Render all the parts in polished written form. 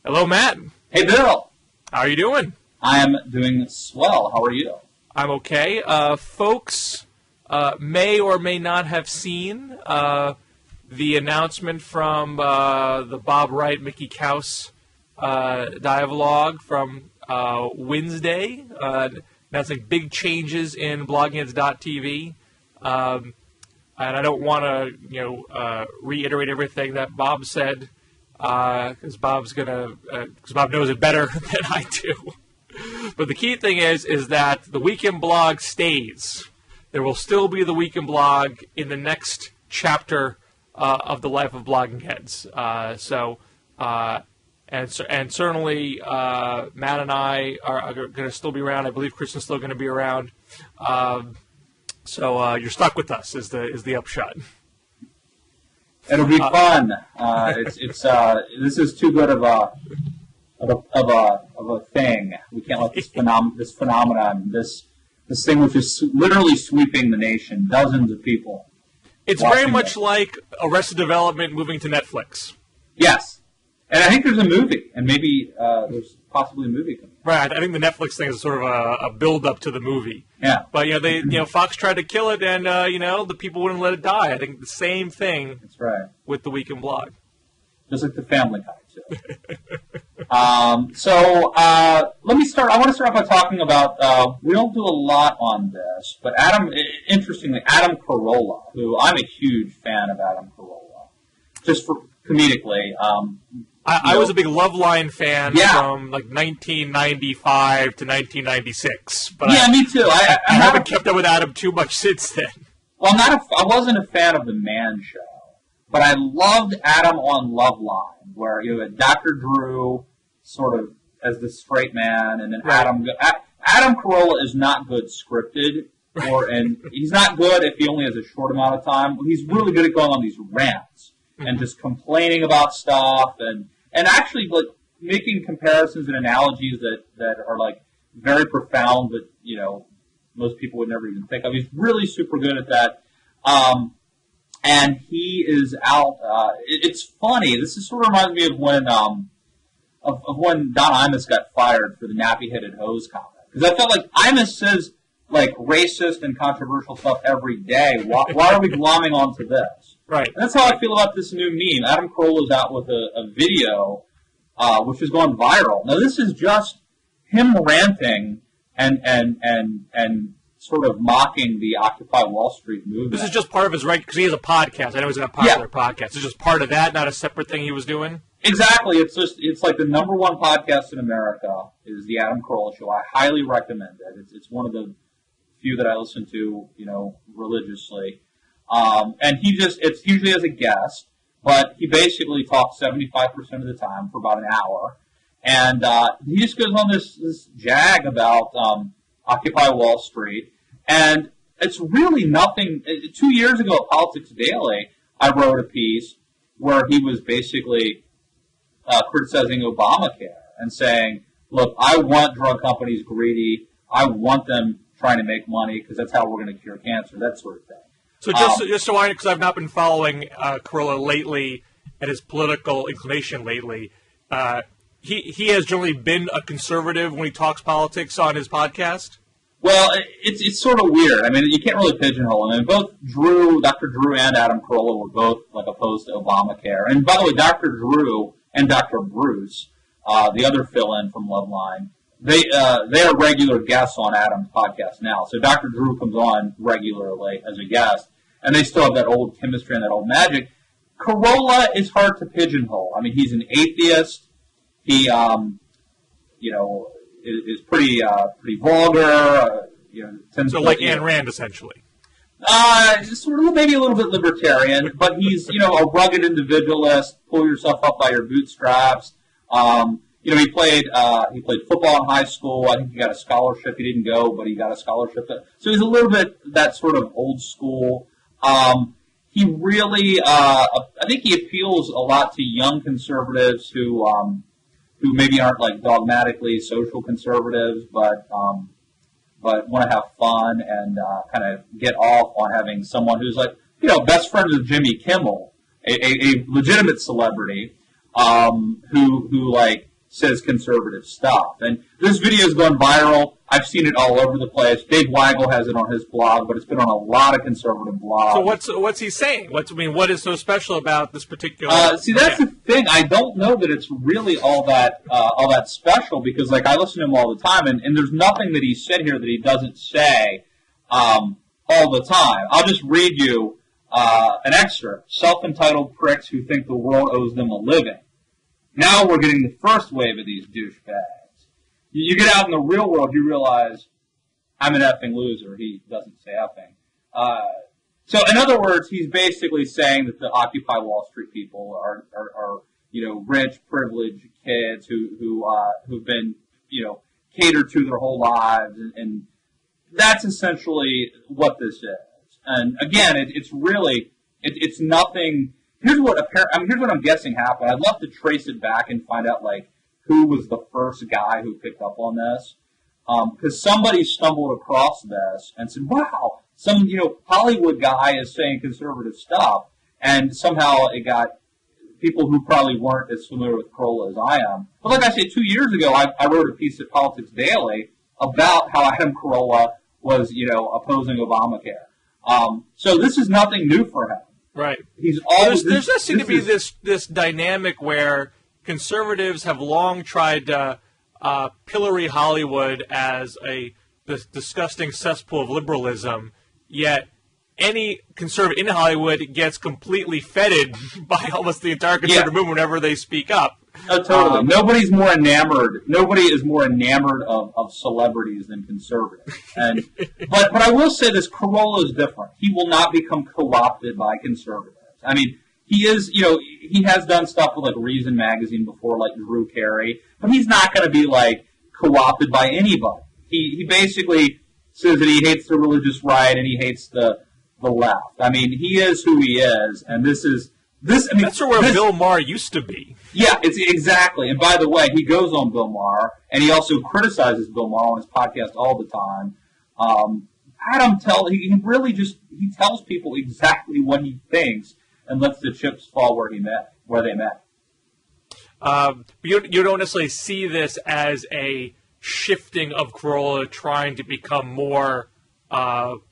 Hello, Matt. Hey, Bill. How are you doing? I am doing swell. How are you? I'm okay. Folks may or may not have seen the announcement from the Bob Wright, Mickey Kaus dialogue from Wednesday, announcing big changes in bloggingheads.tv. And I don't want to, reiterate everything that Bob said, because Bob knows it better than I do. But the key thing is that the weekend blog stays. There will still be the weekend blog in the next chapter of the life of Blogging Heads. And certainly Matt and I are going to still be around. I believe Kristen's still going to be around. So you're stuck with us is the upshot. It'll be fun. This is too good of a thing. We can't let this phenomenon, this thing which is literally sweeping the nation, dozens of people. It's very much like Arrested Development moving to Netflix. Yes. And I think there's a movie, and maybe there's possibly a movie coming. Right. I think the Netflix thing is sort of a build-up to the movie. Yeah. But Fox tried to kill it, and the people wouldn't let it die. I think the same thing. That's right. With the Weekend Blog. Just like the Family Guy too. Let me start. I want to start off by talking about. We don't do a lot on this, but interestingly, Adam Carolla, who I'm a huge fan of Adam Carolla, just for comedically. I was a big Loveline fan from like 1995 to 1996. But yeah, me too. I haven't kept up with Adam too much since then. Well, I wasn't a fan of the Man Show, but I loved Adam on Loveline, where you had Dr. Drew sort of as the straight man, and then Adam Carolla is not good scripted, and he's not good if he only has a short amount of time. He's really good at going on these rants and just complaining about stuff, and actually like making comparisons and analogies that are like very profound, but most people would never even think of. He's really super good at that. And he is out. It's funny. This sort of reminds me of when when Don Imus got fired for the nappy-headed hose comment. Because I felt like Imus says like racist and controversial stuff every day. Why are we glomming onto this? Right. And that's how I feel about this new meme. Adam Carolla's out with a video which has gone viral. Now this is just him ranting and sort of mocking the Occupy Wall Street movement. This is just part of his because he has a podcast. I know he's in a popular podcast. It's just part of that, not a separate thing he was doing. Exactly. It's like the number one podcast in America is the Adam Carolla Show. I highly recommend it. It's one of the few that I listen to, religiously. And it's usually as a guest, but he basically talks 75% of the time for about an hour. And he just goes on this jag about Occupy Wall Street. And it's really nothing. 2 years ago at Politics Daily, I wrote a piece where he was basically criticizing Obamacare and saying, look, I want drug companies greedy. I want them trying to make money because that's how we're going to cure cancer, that sort of thing. So just so I know, because I've not been following Carolla lately and his political inclination lately, he has generally been a conservative when he talks politics on his podcast? Well, it's sort of weird. I mean, you can't really pigeonhole him. And both Dr. Drew and Adam Carolla were both like opposed to Obamacare. And by the way, Dr. Drew and Dr. Bruce, the other fill-in from Loveline, they are regular guests on Adam's podcast now. So Dr. Drew comes on regularly as a guest, and they still have that old chemistry and that old magic. Carolla is hard to pigeonhole. I mean, he's an atheist. He, is pretty vulgar. So like Ayn Rand, essentially. Sort of maybe a little bit libertarian, but he's a rugged individualist. Pull yourself up by your bootstraps. He played football in high school. I think he got a scholarship. He didn't go, but he got a scholarship. So he's a little bit that sort of old school. He really, I think he appeals a lot to young conservatives who maybe aren't like dogmatically social conservatives, but want to have fun and kind of get off on having someone who's like, best friends with Jimmy Kimmel, a legitimate celebrity, who like says conservative stuff. And this video has gone viral. I've seen it all over the place. Dave Weigel has it on his blog, but it's been on a lot of conservative blogs. So what's he saying? What is so special about this particular? See, that's the thing. I don't know that it's really all that special, because like I listen to him all the time, and there's nothing that he said here that he doesn't say all the time. I'll just read you an excerpt. Self-entitled pricks who think the world owes them a living. Now we're getting the first wave of these douchebags. You get out in the real world, you realize I'm an effing loser. He doesn't say effing. So in other words, he's basically saying that the Occupy Wall Street people are rich, privileged kids who've been catered to their whole lives, and that's essentially what this is. And again, it's really it's nothing. Here's what I'm guessing happened. I'd love to trace it back and find out who was the first guy who picked up on this, because somebody stumbled across this and said, "Wow, some Hollywood guy is saying conservative stuff," and somehow it got people who probably weren't as familiar with Carolla as I am. But like I said, 2 years ago, I wrote a piece at Politics Daily about how Adam Carolla was opposing Obamacare. So this is nothing new for him. Right. He's always. There does seem to be this dynamic where conservatives have long tried to pillory Hollywood as this disgusting cesspool of liberalism, yet any conservative in Hollywood gets completely feted by almost the entire conservative movement whenever they speak up. Oh, totally. Nobody is more enamored of celebrities than conservatives. And but I will say this: Carolla is different. He will not become co-opted by conservatives. I mean, he is. He has done stuff with Reason magazine before, like Drew Kerry, but he's not going to be co-opted by anybody. He basically says that he hates the religious right and he hates the left. I mean, he is who he is, and this. I mean, that's where Bill Maher used to be. Yeah, it's exactly. And by the way, he goes on Bill Maher, and he also criticizes Bill Maher on his podcast all the time. He really he tells people exactly what he thinks and lets the chips fall where they met. You don't necessarily see this as a shifting of Carolla trying to become more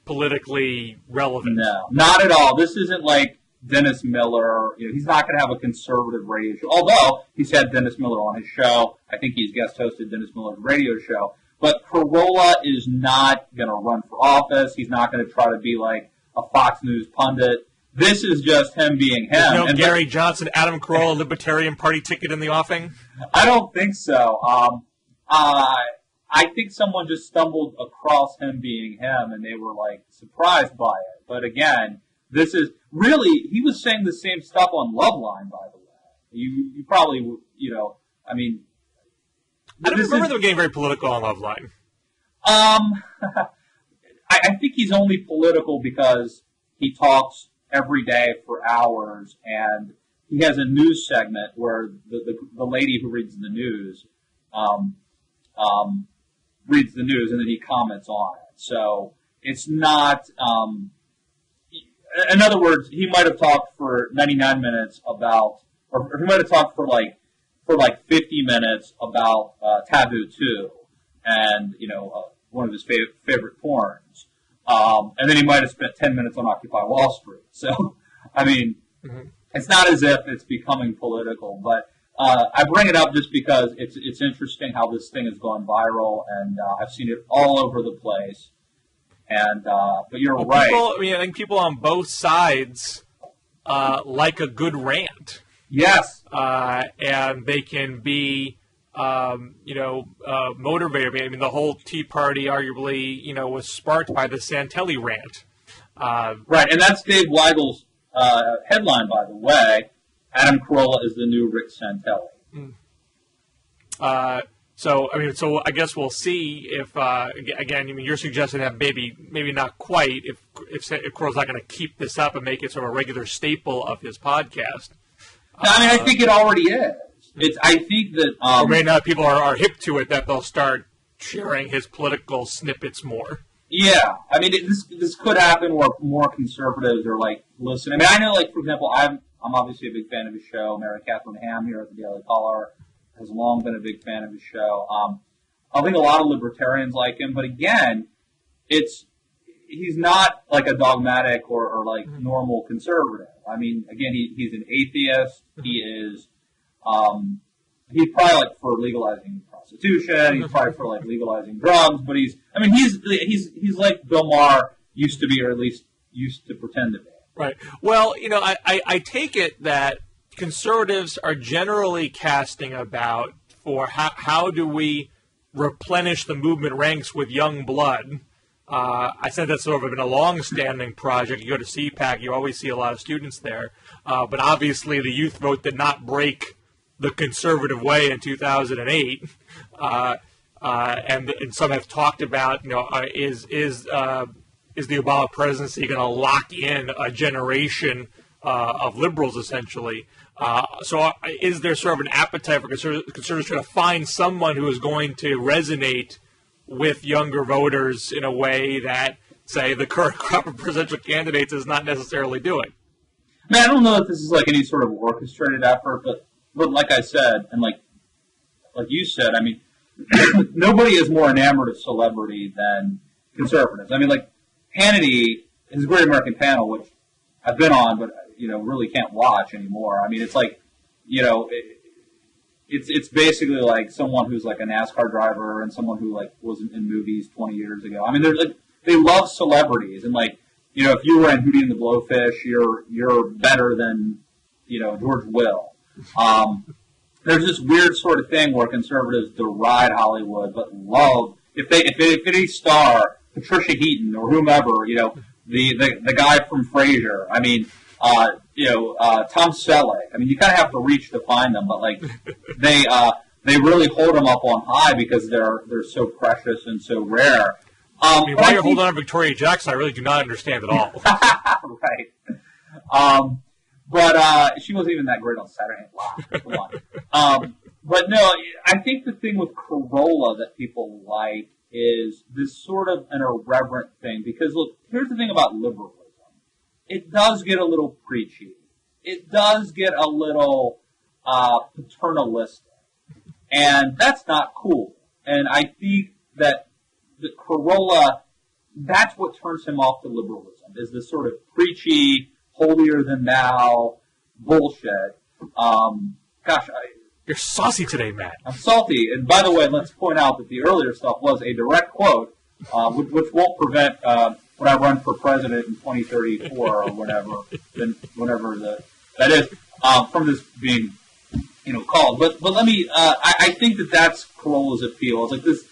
politically relevant. No, not at all. This isn't like Dennis Miller. He's not going to have a conservative radio show, although he's had Dennis Miller on his show. I think he's guest hosted Dennis Miller's radio show. But Carolla is not going to run for office. He's not going to try to be like a Fox News pundit. This is just him being him. There's no Gary Johnson, Adam Carolla, Libertarian Party ticket in the offing? I don't think so. I think someone just stumbled across him being him, and they were surprised by it. But again, this is really, he was saying the same stuff on Loveline, by the way. You probably, I mean. I don't remember them getting very political on Loveline. I think he's only political because he talks every day for hours, and he has a news segment where the lady who reads the news reads the news, and then he comments on it. So it's not. In other words, he might have talked for 99 minutes about, or he might have talked for 50 minutes about Taboo 2 and one of his favorite porns, and then he might have spent 10 minutes on Occupy Wall Street. So, I mean, It's not as if it's becoming political, but I bring it up just because it's interesting how this thing has gone viral, and I've seen it all over the place. And but you're right. I think people on both sides like a good rant. Yes. And they can be, motivated. I mean, the whole Tea Party arguably, was sparked by the Santelli rant. Right, and that's Dave Weigel's headline, by the way. Adam Carolla is the new Rick Santelli. So I guess we'll see if, again, you're suggesting that maybe not quite, if Carolla's not going to keep this up and make it sort of a regular staple of his podcast. I think it already is. I think that... or maybe now people are hip to it, that they'll start sharing his political snippets more. Yeah. I mean, this could happen where more conservatives are, listening. I mean, I know, for example, I'm obviously a big fan of his show. Mary Catherine Ham here at the Daily Caller has long been a big fan of his show. I think a lot of libertarians like him, but again, he's not like a dogmatic or like normal conservative. I mean, again, he's an atheist. He is, he's probably like for legalizing prostitution. He's probably for like legalizing drugs. But he's like Bill Maher used to be, or at least used to pretend to be. Right. Well, I take it that conservatives are generally casting about for how do we replenish the movement ranks with young blood. I said that's sort of been a long-standing project. You go to CPAC, you always see a lot of students there. But obviously the youth vote did not break the conservative way in 2008. And some have talked about, is the Obama presidency going to lock in a generation of liberals, essentially? So is there sort of an appetite for conservatives trying to find someone who is going to resonate with younger voters in a way that, say, the current crop of presidential candidates is not necessarily doing? I mean, I don't know if this is like any sort of orchestrated effort, but like I said, and like you said, I mean, nobody is more enamored of celebrity than conservatives. I mean, like Hannity, his Great American Panel, which I've been on, but really can't watch anymore. I mean, it's like, it's basically like someone who's like a NASCAR driver and someone who like wasn't in movies 20 years ago. I mean, they're like, they love celebrities, and like, if you were in Hootie and the Blowfish, you're better than George Will. There's this weird sort of thing where conservatives deride Hollywood, but love if any star, Patricia Heaton or whomever, the guy from Frasier. I mean, Tom Selleck. I mean, you kind of have to reach to find them, but like they really hold them up on high because they're so precious and so rare. I mean, why you're holding on to Victoria Jackson, I really do not understand at all. Right. But she wasn't even that great on Saturday Night Live. Come on. But no, I think the thing with Carolla that people like is this sort of an irreverent thing. Because look, here's the thing about liberalism. It does get a little preachy. It does get a little paternalistic. And that's not cool. And I think that the Carolla, that's what turns him off to liberalism, is this sort of preachy, holier-than-thou bullshit. You're saucy today, Matt. I'm salty. And by the way, let's point out that the earlier stuff was a direct quote, which won't prevent when I run for president in 2034 or whatever, that is, from this being called. But let me. I think that's Carolla's appeal. It's like this.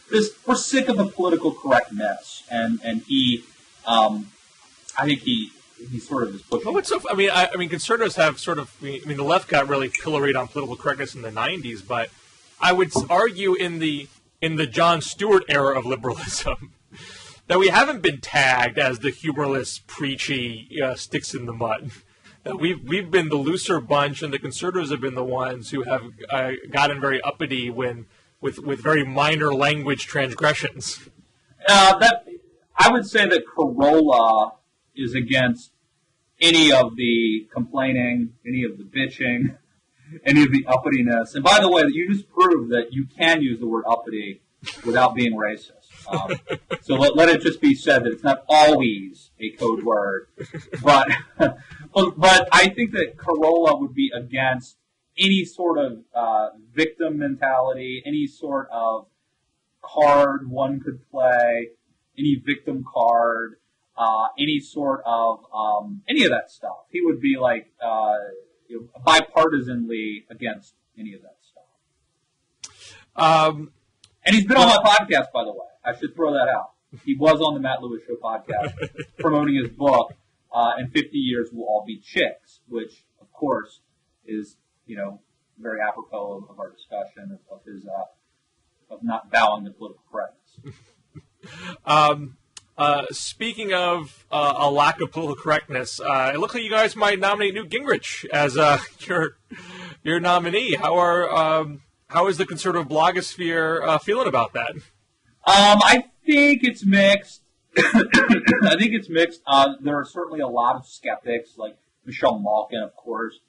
We're sick of the political correctness, and he. I think he sort of is pushing. Well, what's so? I mean, conservatives have sort of. I mean, the left got really pilloried on political correctness in the '90s, but I would argue in the Jon Stewart era of liberalism that we haven't been tagged as the humorless, preachy sticks in the mud. That we've been the looser bunch, and the conservatives have been the ones who have gotten very uppity with very minor language transgressions. I would say that Carolla is against any of the complaining, any of the bitching, any of the uppityness. And by the way, you just proved that you can use the word uppity without being racist. So let it just be said that it's not always a code word. But I think that Carolla would be against any sort of victim mentality, any sort of card one could play, any victim card, any sort of any of that stuff. He would be like bipartisanly against any of that stuff. And he's been on my podcast, by the way. I should throw that out. He was on the Matt Lewis Show podcast promoting his book, In 50 Years We'll All Be Chicks, which, of course, is, very apropos of our discussion of his of not bowing to political correctness. Speaking of a lack of political correctness, it looks like you guys might nominate Newt Gingrich as your nominee. How is the conservative blogosphere feeling about that? I think it's mixed. I think it's mixed. There are certainly a lot of skeptics, like Michelle Malkin, of course,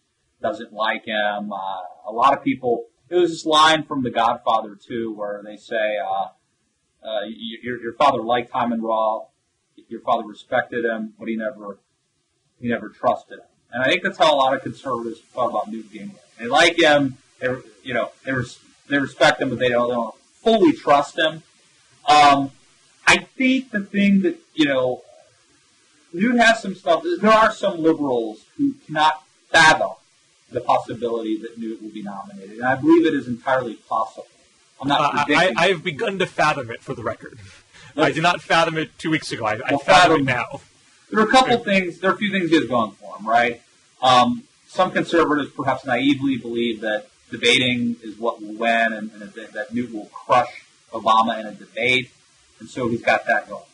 doesn't like him. A lot of people was this line from The Godfather too, where they say, "Your father liked Hyman Raw. Your father respected him, but he never trusted him." And I think that's how a lot of conservatives thought about Newt Gingrich. They like him, they respect him, but they don't fully trust him. I think the thing that Newt has some stuff. There are some liberals who cannot fathom the possibility that Newt will be nominated, and I believe it is entirely possible. I'm not predicting. I have begun to fathom it, for the record. I did not fathom it 2 weeks ago. I fathom it now. There are a couple things. There are a few things he has going for him, right? Some conservatives perhaps naively believe that debating is what will win, and that Newt will crush Obama in a debate, and so he's got that going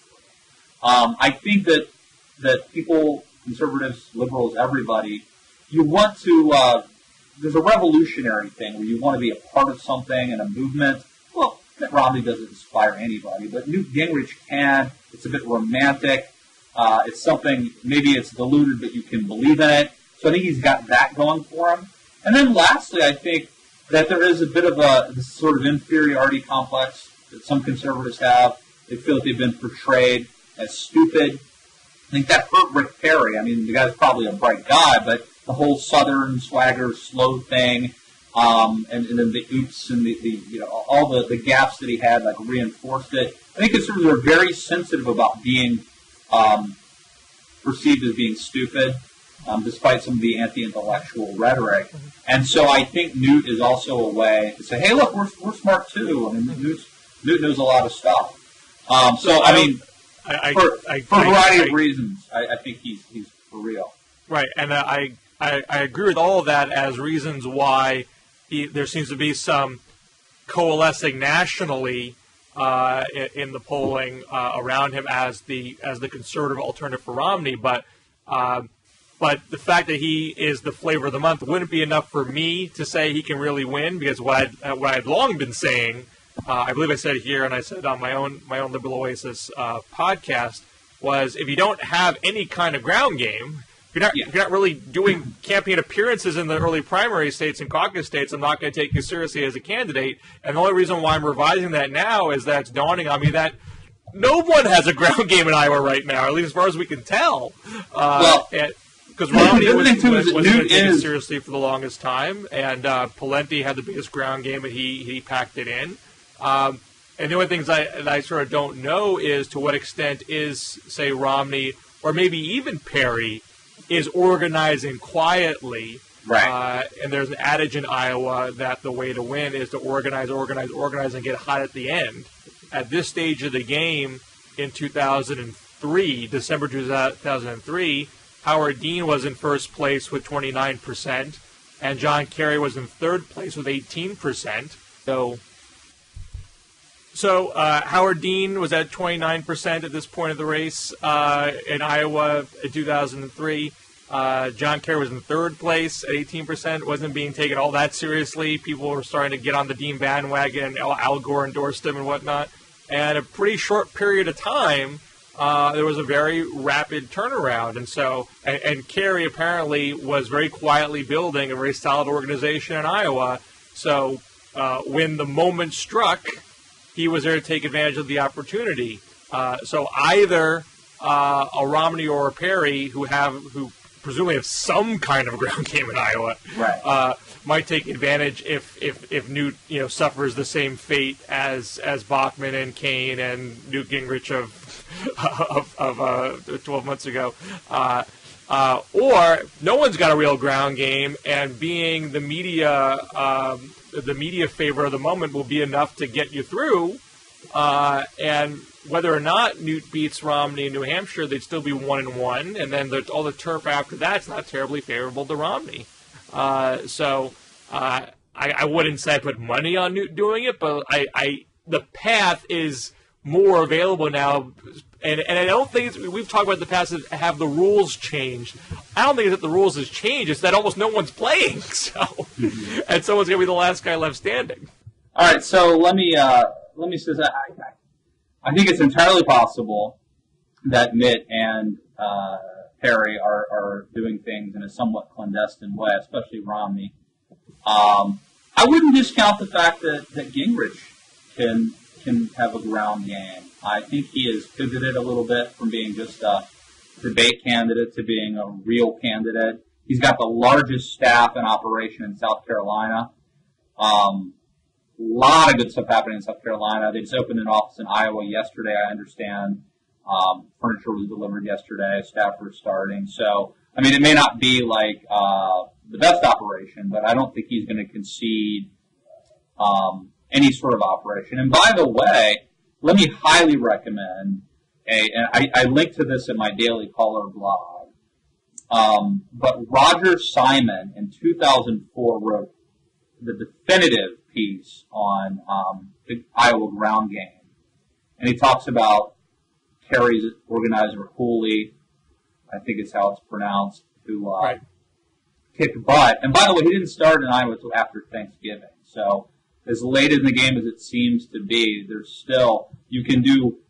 for him. I think that people, conservatives, liberals, everybody, you want to. There's a revolutionary thing where you want to be a part of something and a movement. Well, Mitt Romney doesn't inspire anybody, but Newt Gingrich can. It's a bit romantic. It's something, maybe it's diluted, but you can believe in it. So I think he's got that going for him. And then lastly, I think that there is a bit of this sort of inferiority complex that some conservatives have. They feel that they've been portrayed as stupid. I think that hurt Rick Perry. I mean, the guy's probably a bright guy, but the whole Southern swagger, slow thing, and then the oops and all the gaps that he had, like, reinforced it. I think conservatives are very sensitive about being perceived as being stupid, despite some of the anti-intellectual rhetoric. And so I think Newt is also a way to say, hey, look, we're smart too. I mean, Newt knows a lot of stuff. For a variety of reasons, I think he's for real. Right, and I agree with all of that as reasons why there seems to be some coalescing nationally in the polling around him as the conservative alternative for Romney. But the fact that he is the flavor of the month wouldn't be enough for me to say he can really win, because what I'd long been saying, I believe I said it here and I said on my own Liberal Oasis podcast, was if you don't have any kind of ground game, if you're not really doing campaign appearances in the early primary states and caucus states, I'm not going to take you seriously as a candidate. And the only reason why I'm revising that now is that it's dawning on me that no one has a ground game in Iowa right now, at least as far as we can tell. Because Romney wasn't going to take it seriously for the longest time, and Pawlenty had the biggest ground game, and he packed it in. And the only things I sort of don't know is to what extent is, say, Romney or maybe even Perry is organizing quietly. Right. And there's an adage in Iowa that the way to win is to organize, and get hot at the end. At this stage of the game in 2003, December 2003, Howard Dean was in first place with 29%, and John Kerry was in third place with 18%. So Howard Dean was at 29% at this point of the race in Iowa in 2003. John Kerry was in third place at 18%. Wasn't being taken all that seriously. People were starting to get on the Dean bandwagon. Al Gore endorsed him and whatnot. And a pretty short period of time, there was a very rapid turnaround. And Kerry apparently was very quietly building a very solid organization in Iowa. So when the moment struck, he was there to take advantage of the opportunity. So either a Romney or a Perry, who presumably have some kind of ground game in Iowa, right, might take advantage if Newt suffers the same fate as Bachmann and Kane and Newt Gingrich of 12 months ago. Or no one's got a real ground game, and being the media favor of the moment will be enough to get you through. And whether or not Newt beats Romney in New Hampshire, they'd still be 1-1, and then all the turf after that's not terribly favorable to Romney. So I wouldn't say I put money on Newt doing it, but the path is more available now. And I don't think we've talked about in the past have the rules changed. I don't think it's that the rules has changed. It's that almost no one's playing. So, and someone's going to be the last guy left standing. All right. So let me say that I think it's entirely possible that Mitt and Perry are doing things in a somewhat clandestine way, especially Romney. I wouldn't discount the fact that Gingrich can have a ground game. I think he has pivoted a little bit from being just a debate candidate to being a real candidate. He's got the largest staff in operation in South Carolina. A lot of good stuff happening in South Carolina. They just opened an office in Iowa yesterday, I understand. Furniture was delivered yesterday. Staff were starting. So, I mean, it may not be like the best operation, but I don't think he's going to concede any sort of operation. And by the way, let me highly recommend and I linked to this in my Daily Caller blog. But Roger Simon in 2004 wrote the definitive piece on the Iowa ground game. And he talks about Kerry's organizer, Hooley, I think is how it's pronounced, who kicked butt. And by the way, he didn't start in Iowa until after Thanksgiving. So as late in the game as it seems to be, there's still, you can do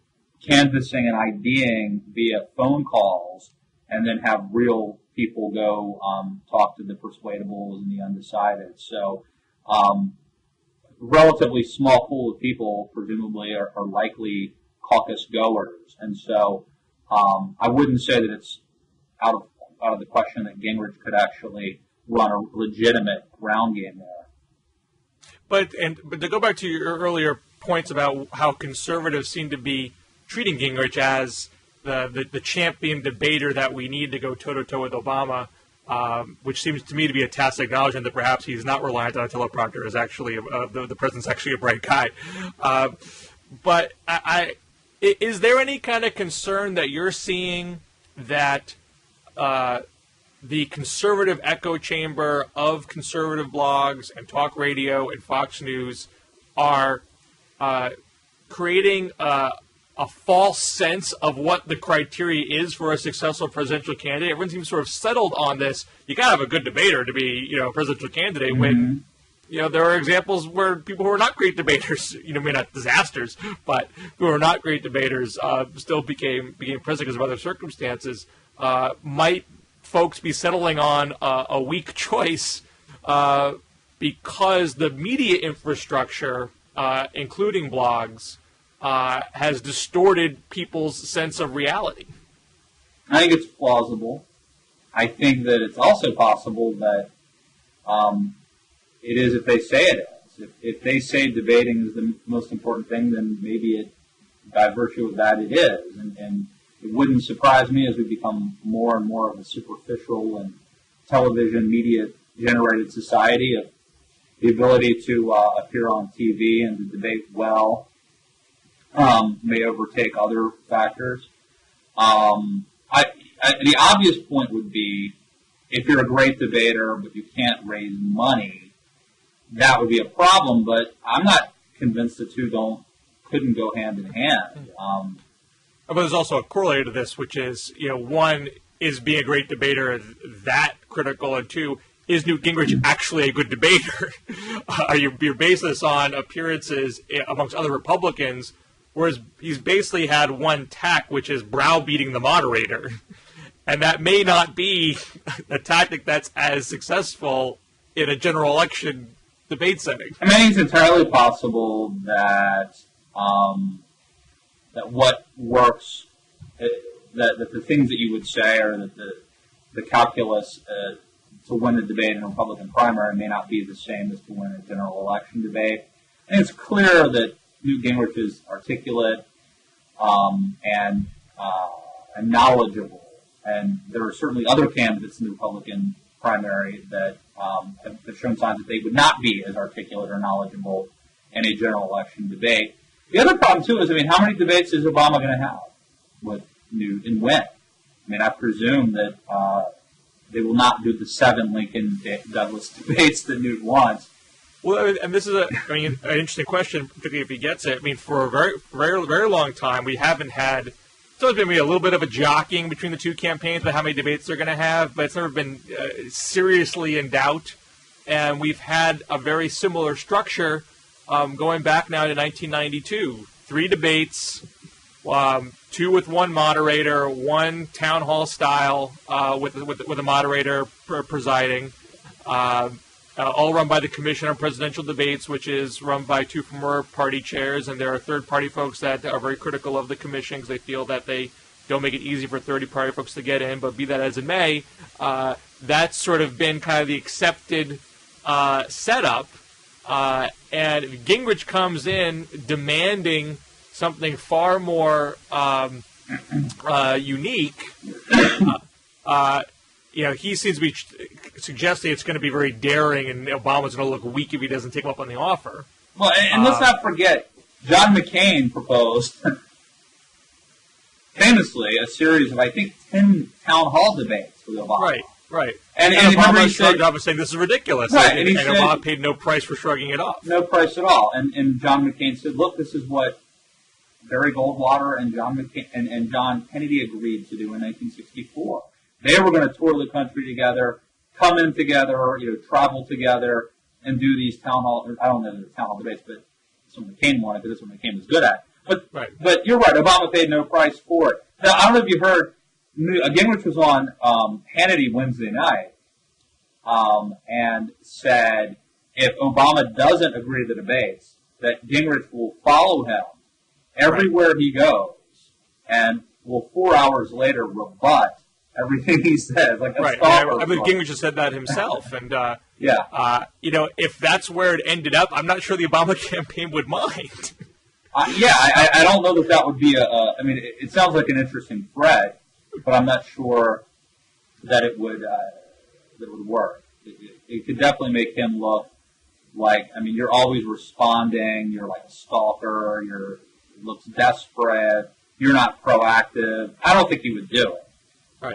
canvassing and IDing via phone calls and then have real people go talk to the persuadables and the undecided. So relatively small pool of people presumably are likely caucus goers. And so I wouldn't say that it's out of the question that Gingrich could actually run a legitimate ground game there. But to go back to your earlier points about how conservatives seem to be treating Gingrich as the champion debater that we need to go toe-to-toe with Obama, which seems to me to be a tacit acknowledgement that perhaps he's not reliant on a teleprompter, is actually the president's actually a bright guy. But is there any kind of concern that you're seeing that the conservative echo chamber of conservative blogs and talk radio and Fox News are creating a false sense of what the criteria is for a successful presidential candidate? Everyone seems sort of settled on this. You got to have a good debater to be, a presidential candidate. Mm-hmm. When, there are examples where people who are not great debaters, maybe not disasters, but who are not great debaters, still became president because of other circumstances. Might folks be settling on a weak choice because the media infrastructure, including blogs, has distorted people's sense of reality? I think it's plausible. I think that it's also possible that it is if they say it is. If they say debating is the most important thing, then maybe by virtue of that it is. And it wouldn't surprise me as we become more and more of a superficial and television media-generated society of the ability to appear on TV and to debate well may overtake other factors. The obvious point would be if you're a great debater but you can't raise money, that would be a problem. But I'm not convinced the two couldn't go hand in hand. But there's also a corollary to this, which is, one, is being a great debater that critical, and two, is Newt Gingrich actually a good debater? You base this on appearances amongst other Republicans, whereas he's basically had one tack, which is browbeating the moderator. And that may not be a tactic that's as successful in a general election debate setting. I think it's entirely possible that that what works, that the things that you would say, or that the calculus to win a debate in a Republican primary may not be the same as to win a general election debate. And it's clear that Newt Gingrich is articulate and knowledgeable. And there are certainly other candidates in the Republican primary that have shown signs that they would not be as articulate or knowledgeable in a general election debate. The other problem, too, is, how many debates is Obama going to have with Newt and when? I presume that they will not do the 7 Lincoln-Douglas debates that Newt wants. Well, and this is an interesting question, particularly if he gets it. For a very, very, very long time, we haven't had. It's always been maybe a little bit of a jockeying between the two campaigns about how many debates they're going to have, but it's never been seriously in doubt. And we've had a very similar structure going back now to 1992. 3 debates, 2 with one moderator, 1 town hall style with a moderator presiding. all run by the Commission on Presidential Debates, which is run by 2 former party chairs, and there are third-party folks that are very critical of the commission because they feel that they don't make it easy for third-party folks to get in. But be that as it may, that's sort of been kind of the accepted setup. And Gingrich comes in demanding something far more unique. He seems to be suggesting it's going to be very daring, and Obama's going to look weak if he doesn't take him up on the offer. Well, and let's not forget, John McCain proposed, famously, a series of, I think, 10 town hall debates with Obama. Right. And Obama shrugged off and saying, this is ridiculous. Right, and Obama paid no price for shrugging it off. No price at all. And John McCain said, look, this is what Barry Goldwater and John Kennedy agreed to do in 1964. They were going to tour the country together, come in together, travel together, and do these town hall. I don't know the town hall debates, but that's what McCain wanted because that's what McCain was good at. But you're right. Obama paid no price for it. Now I don't know if you heard. Gingrich was on Hannity Wednesday night and said if Obama doesn't agree to the debates, that Gingrich will follow him everywhere he goes and will 4 hours later rebut everything he says. Like a stalker. I mean, Gingrich has said that himself. And, if that's where it ended up, I'm not sure the Obama campaign would mind. I don't know that would be it sounds like an interesting thread, but I'm not sure that it would work. It could definitely make him look like, you're always responding, you're like a stalker, looks desperate, you're not proactive. I don't think he would do it. Right.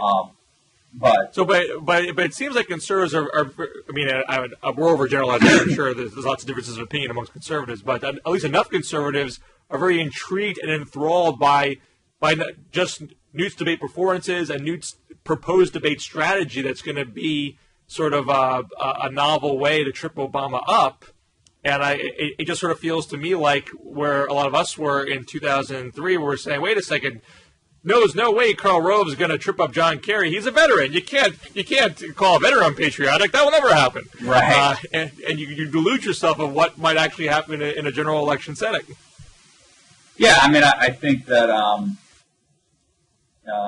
But it seems like conservatives are we're overgeneralizing. I'm sure there's lots of differences of opinion amongst conservatives, but at least enough conservatives are very intrigued and enthralled by not just Newt's debate performances and Newt's proposed debate strategy that's going to be sort of a novel way to trip Obama up. And it just sort of feels to me like where a lot of us were in 2003, where we're saying, wait a second, there's no way Karl Rove is going to trip up John Kerry. He's a veteran. You can't call a veteran unpatriotic. That will never happen. Right. And you delude yourself of what might actually happen in a general election setting. Yeah, I think that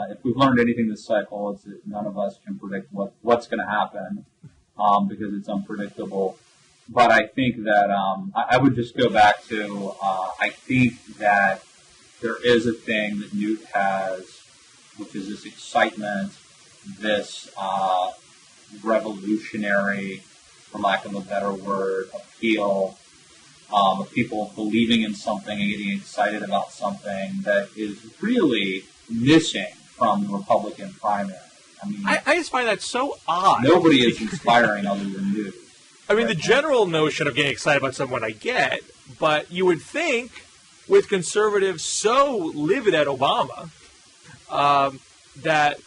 if we've learned anything this cycle, it's that none of us can predict what's going to happen because it's unpredictable. But I think that I would just go back to I think that there is a thing that Newt has, which is this excitement, this revolutionary, for lack of a better word, appeal of people believing in something and getting excited about something that is really missing from the Republican primary. I just find that so odd. Nobody is inspiring other than Newt. The general notion of getting excited about someone I get, but you would think with conservatives so livid at Obama that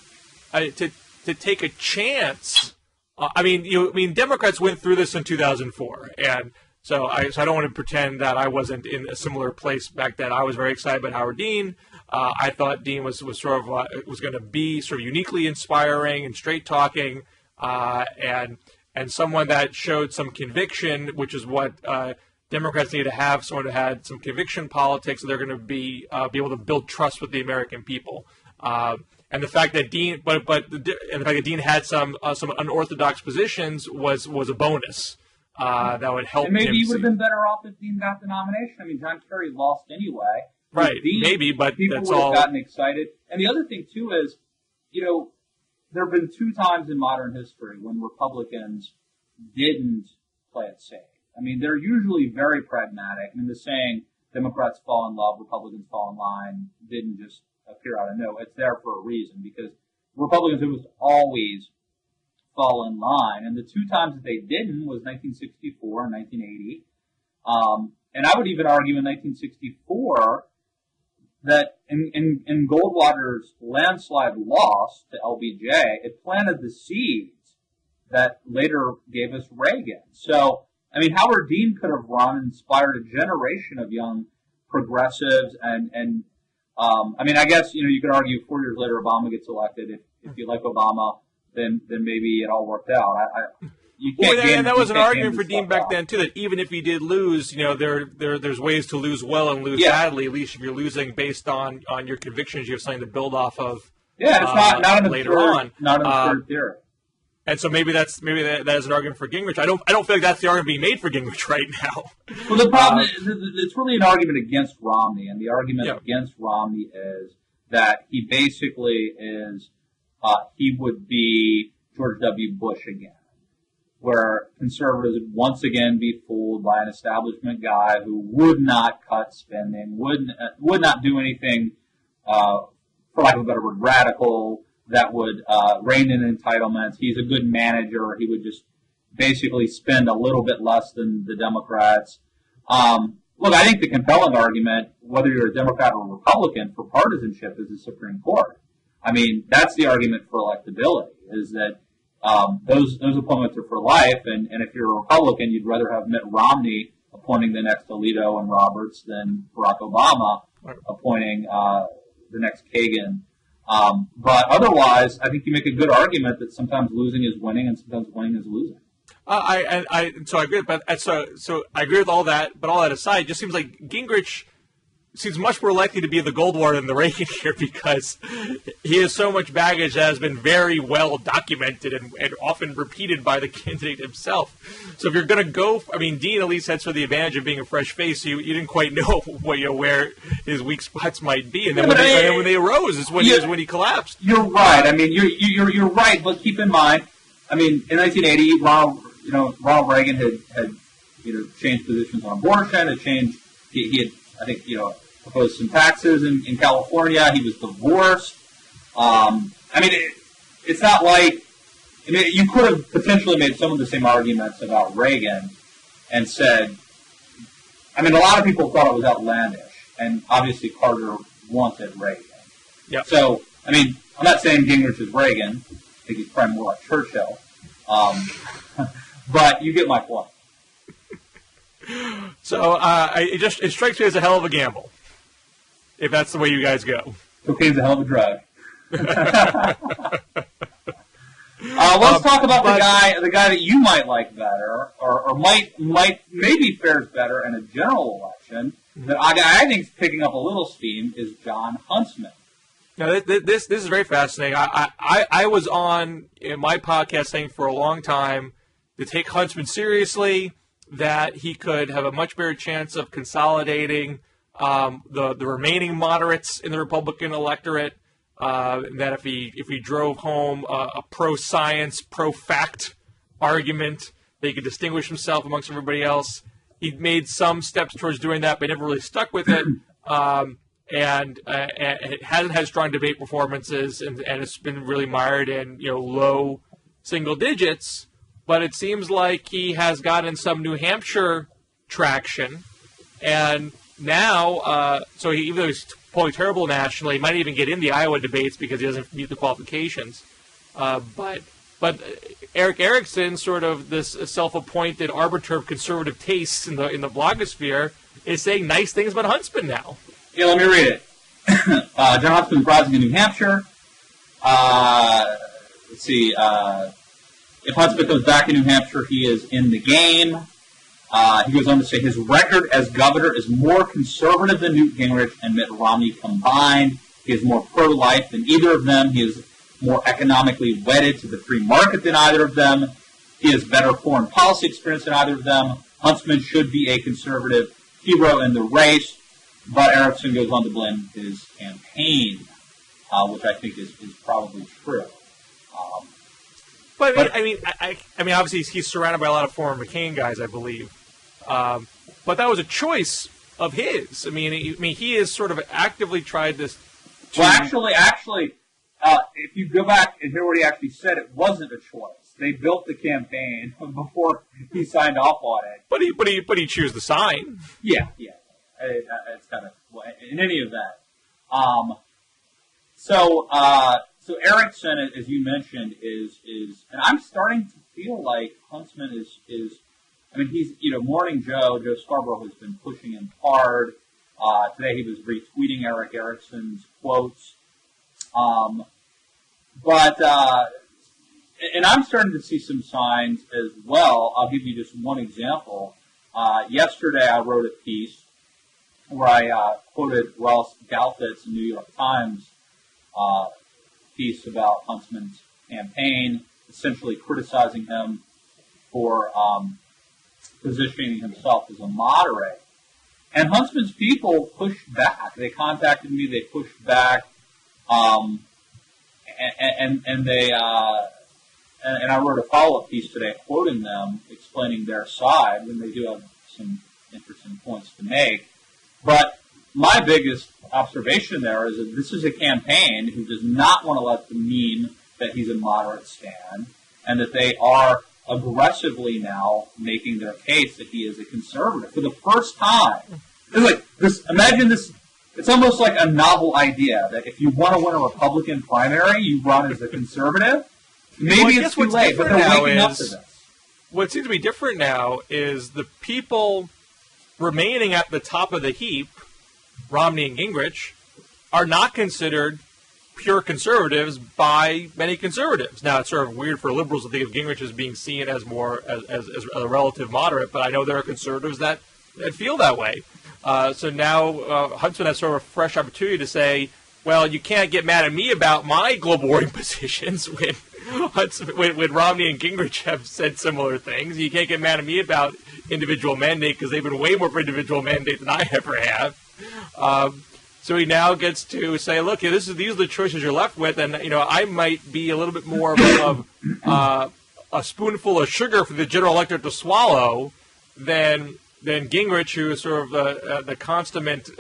to take a chance. Democrats went through this in 2004, and so I don't want to pretend that I wasn't in a similar place back then. I was very excited about Howard Dean. I thought Dean was was going to be sort of uniquely inspiring and straight talking, and someone that showed some conviction, which is what Democrats need to have. Someone who had some conviction politics, so they're going to be able to build trust with the American people. And the fact that Dean, and the fact that Dean had some unorthodox positions was a bonus that would help. And maybe he would have been better off if Dean got the nomination. John Kerry lost anyway. Right, Dean, maybe, but people that's would have all. Gotten excited. And the other thing too is, there have been 2 times in modern history when Republicans didn't play it safe. They're usually very pragmatic. The saying, Democrats fall in love, Republicans fall in line, didn't just appear out of nowhere. It's there for a reason, because Republicans almost always fall in line. And the 2 times that they didn't was 1964 and 1980. And I would even argue in 1964 that in Goldwater's landslide loss to LBJ, it planted the seeds that later gave us Reagan. So, Howard Dean could have run and inspired a generation of young progressives, and I guess, you could argue 4 years later Obama gets elected. If you like Obama, then maybe it all worked out. you can't. And that was an argument for Dean back then too. That even if he did lose, there's ways to lose well and lose badly. At least if you're losing based on your convictions, you have something to build off of. Yeah, it's not an later on. Not an absurd theory. And so maybe that is an argument for Gingrich. I don't feel like that's the argument being made for Gingrich right now. Well, the problem is it's really an argument against Romney, and the argument against Romney is that he basically is he would be George W. Bush again, where conservatives would once again be fooled by an establishment guy who would not cut spending, would not do anything, for lack of a better word, radical, that would rein in entitlements. He's a good manager. He would just basically spend a little bit less than the Democrats. Look, I think the compelling argument, whether you're a Democrat or Republican, for partisanship is the Supreme Court. I mean, that's the argument for electability, is that those appointments are for life, and if you're a Republican, you'd rather have Mitt Romney appointing the next Alito and Roberts than Barack Obama appointing the next Kagan. But otherwise, I think you make a good argument that sometimes losing is winning and sometimes winning is losing. So I agree, so I agree with all that. But all that aside, it just seems like Gingrich seems much more likely to be the Goldwater than the Reagan here because he has so much baggage that has been very well documented and often repeated by the candidate himself. So if you're going to go, Dean at least had sort of the advantage of being a fresh face. So you didn't quite know where his weak spots might be, and then when they arose is when he collapsed. You're right. You're right. But keep in mind, in 1980, Ronald Reagan had changed positions on abortion. He had, I think, proposed some taxes in California. He was divorced. It's not like you could have potentially made some of the same arguments about Reagan and said, a lot of people thought it was outlandish, and obviously Carter wanted Reagan. Yep. So, I'm not saying Gingrich is Reagan. I think he's probably more like Churchill. But you get my point. So it strikes me as a hell of a gamble, if that's the way you guys go. Cocaine's a hell of a drug. Let's talk about the guy that you might like better, or might maybe fares better in a general election. That I think is picking up a little steam is John Huntsman. Now this is very fascinating. I was on in my podcast saying for a long time to take Huntsman seriously, that he could have a much better chance of consolidating the remaining moderates in the Republican electorate. That if he drove home a pro-science, pro-fact argument, that he could distinguish himself amongst everybody else. He'd made some steps towards doing that, but never really stuck with it. And it hasn't had strong debate performances, and it's been really mired in low single digits. But it seems like he has gotten some New Hampshire traction, and now, even though he's polling terrible nationally, he might even get in the Iowa debates because he doesn't meet the qualifications. But Eric Erickson, sort of this self-appointed arbiter of conservative tastes in the blogosphere, is saying nice things about Huntsman now. Yeah, let me read it. John Huntsman's rising in New Hampshire. Let's see. If Huntsman comes back in New Hampshire, he is in the game. He goes on to say his record as governor is more conservative than Newt Gingrich and Mitt Romney combined. He is more pro-life than either of them. He is more economically wedded to the free market than either of them. He has better foreign policy experience than either of them. Huntsman should be a conservative hero in the race. But Erickson goes on to blame his campaign, which I think is probably true. But obviously he's surrounded by a lot of former McCain guys, I believe. But that was a choice of his. He has sort of actively tried this. Well, actually, if you go back and hear what he actually said, it wasn't a choice. They built the campaign before he signed off on it. But he chose the sign. Yeah. It's kind of in any of that. So Erickson, as you mentioned, is, and I'm starting to feel like Huntsman is. He's Morning Joe Scarborough has been pushing him hard. Today he was retweeting Eric Erickson's quotes. But and I'm starting to see some signs as well. I'll give you just one example. Yesterday I wrote a piece where I quoted Ross Galfett's New York Times piece about Huntsman's campaign, essentially criticizing him for positioning himself as a moderate. And Huntsman's people pushed back. They contacted me. They pushed back, and I wrote a follow-up piece today quoting them, explaining their side, and they do have some interesting points to make. But my biggest observation there is that this is a campaign who does not want to let the meme that he's a moderate stand, and that they are aggressively now making their case that he is a conservative for the first time. It's like this. Imagine this. It's almost like a novel idea that if you want to win a Republican primary, you run as a conservative. Maybe it's too late, but they're waking up to this. What seems to be different now is the people remaining at the top of the heap, Romney and Gingrich, are not considered pure conservatives by many conservatives. Now, it's sort of weird for liberals to think of Gingrich as being seen as more as a relative moderate, but I know there are conservatives that feel that way. So now Huntsman has sort of a fresh opportunity to say, well, you can't get mad at me about my global warming positions when Romney and Gingrich have said similar things. You can't get mad at me about individual mandate because they've been way more for individual mandate than I ever have. So he now gets to say, look, these are the choices you're left with, and I might be a little bit more of a spoonful of sugar for the general electorate to swallow than Gingrich, who is sort of the consummate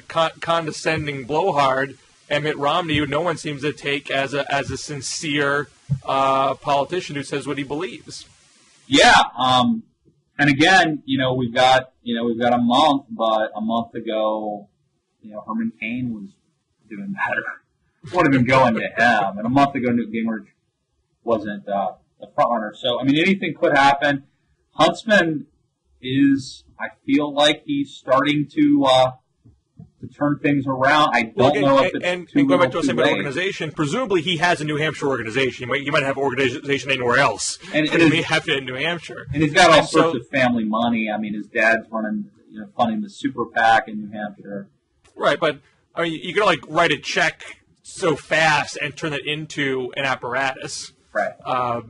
condescending blowhard, and Mitt Romney, who no one seems to take as a sincere politician who says what he believes. Yeah, and again, we've got a month, but a month ago, Herman Cain was doing better. Would have been going to him, and a month ago, Newt Gingrich wasn't the front runner. So, anything could happen. Huntsman I feel like he's starting to turn things around. I don't know if it's and too going back to late. the same organization, presumably he has a New Hampshire organization. He might have an organization anywhere else, and he may have it in New Hampshire. And he's got all sorts of family money. His dad's running, funding the super PAC in New Hampshire. Right, but you can write a check so fast and turn it into an apparatus. Right. But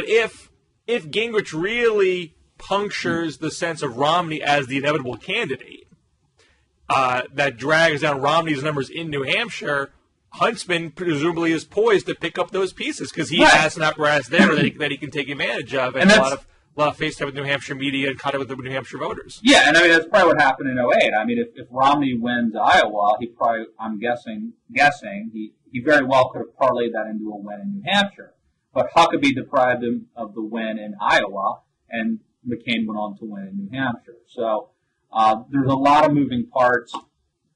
if Gingrich really punctures the sense of Romney as the inevitable candidate that drags down Romney's numbers in New Hampshire, Huntsman presumably is poised to pick up those pieces because he has an apparatus there that he can take advantage of, and a lot of face time with New Hampshire media and contact with the New Hampshire voters. Yeah, and that's probably what happened in 2008. If Romney wins Iowa, he probably, I'm guessing, he very well could have parlayed that into a win in New Hampshire. But Huckabee deprived him of the win in Iowa, and McCain went on to win in New Hampshire. So there's a lot of moving parts,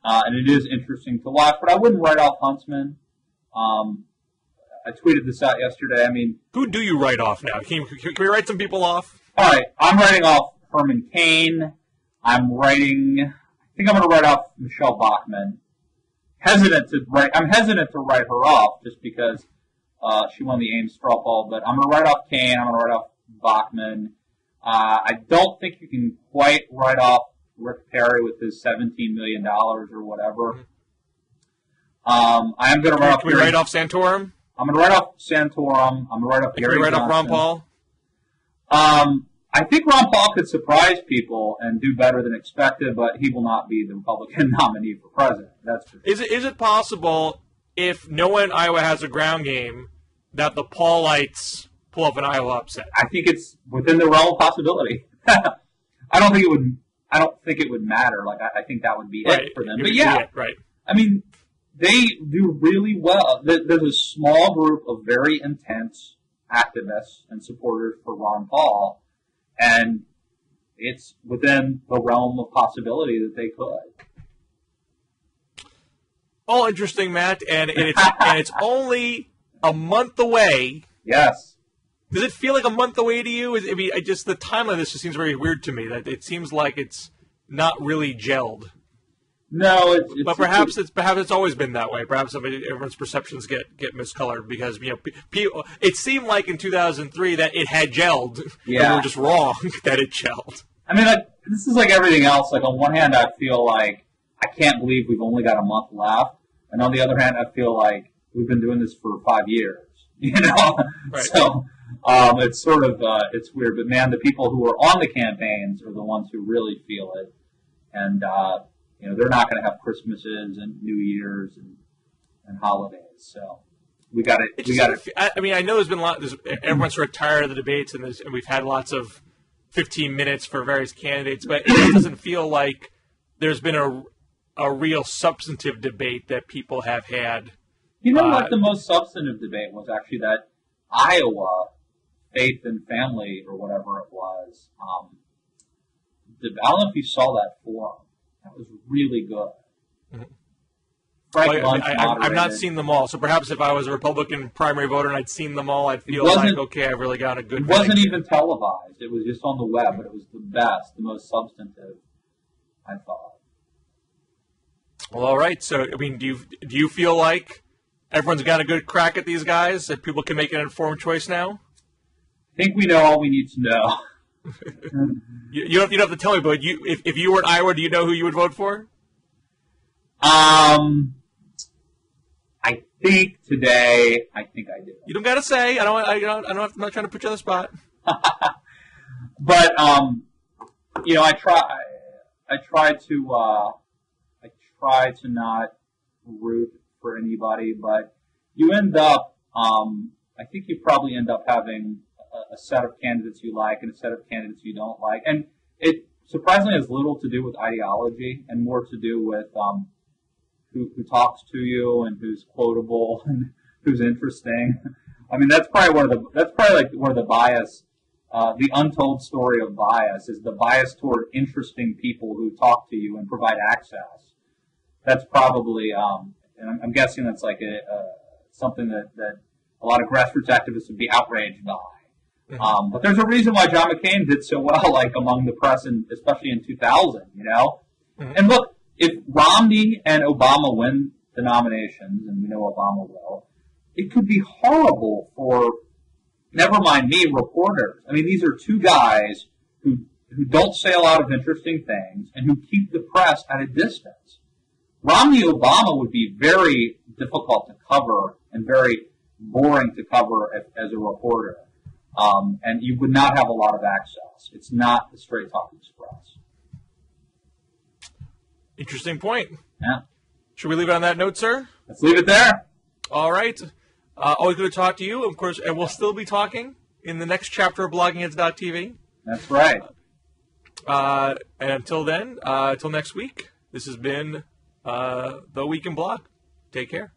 and it is interesting to watch. But I wouldn't write off Huntsman. I tweeted this out yesterday. Who do you write off now? Can we write some people off? All right, I'm writing off Herman Cain. I think I'm going to write off Michelle Bachmann. I'm hesitant to write her off just because she won the Ames straw poll, but I'm going to write off Cain. I'm going to write off Bachmann. I don't think you can quite write off Rick Perry with his $17 million or whatever. I am going to write off. Can we write off Santorum? I'm going to write off Santorum. I'm going to write off Gary Johnson. Can we write off Ron Paul? I think Ron Paul could surprise people and do better than expected, but he will not be the Republican nominee for president. That's for sure. Is it possible, if no one in Iowa has a ground game, that the Paulites pull off an Iowa upset? I think it's within the realm of possibility. I don't think it would matter. I think that would be it for them. But yeah, right. They do really well. There's a small group of very intense activists and supporters for Ron Paul, and it's within the realm of possibility that they could. All interesting, Matt, and it's only a month away. Yes. Does it feel like a month away to you? Just the timeline of this just seems very weird to me. That it seems like it's not really gelled. No, but perhaps it's always been that way. Perhaps everyone's perceptions get miscolored because people. It seemed like in 2003 that it had gelled. Yeah, and we were just wrong that it gelled. I mean, this is like everything else. Like on one hand, I feel like I can't believe we've only got a month left, and on the other hand, I feel like we've been doing this for 5 years. Right. So it's sort of it's weird. But man, the people who are on the campaigns are the ones who really feel it, and they're not going to have Christmases and New Year's and holidays. So we got it. I mean, I know there's been a lot. Everyone's sort of tired of the debates, and we've had lots of 15 minutes for various candidates, but it doesn't feel like there's been a real substantive debate that people have had. You know what the most substantive debate was actually that Iowa Faith and Family or whatever it was. I don't know if you saw that forum. That was really good. Mm-hmm. I've not seen them all, so perhaps if I was a Republican primary voter and I'd seen them all, I'd feel like, okay, I've really got a good. It wasn't even televised. It was just on the web, but it was the best, the most substantive, I thought. Well, all right. So, I mean, do you feel like everyone's got a good crack at these guys, that people can make an informed choice now? I think we know all we need to know. You don't have to tell me, but if you were in Iowa, do you know who you would vote for? I think today, I think I do. You don't got to say. I'm not trying to put you on the spot. But I try to not root for anybody, but you end up. I think you probably end up having a set of candidates you like and a set of candidates you don't like, and it surprisingly has little to do with ideology and more to do with who talks to you and who's quotable and who's interesting. I mean, that's probably one of the bias, the untold story of bias is the bias toward interesting people who talk to you and provide access. That's probably, and I'm guessing that's like something that a lot of grassroots activists would be outraged by. Mm-hmm. But there's a reason why John McCain did so well, like among the press, and especially in 2000. Mm-hmm. And look, if Romney and Obama win the nominations, and we know Obama will, it could be horrible for, never mind me, reporters. I mean, these are two guys who don't say a lot of interesting things and who keep the press at a distance. Romney-Obama would be very difficult to cover and very boring to cover as a reporter. And you would not have a lot of access. It's not the straight talk express. Interesting point. Yeah. Should we leave it on that note, sir? Let's leave it there. All right. Always good to talk to you, of course, and we'll still be talking in the next chapter of bloggingheads.tv. That's right. And until then, until next week, this has been The Week in Blog. Take care.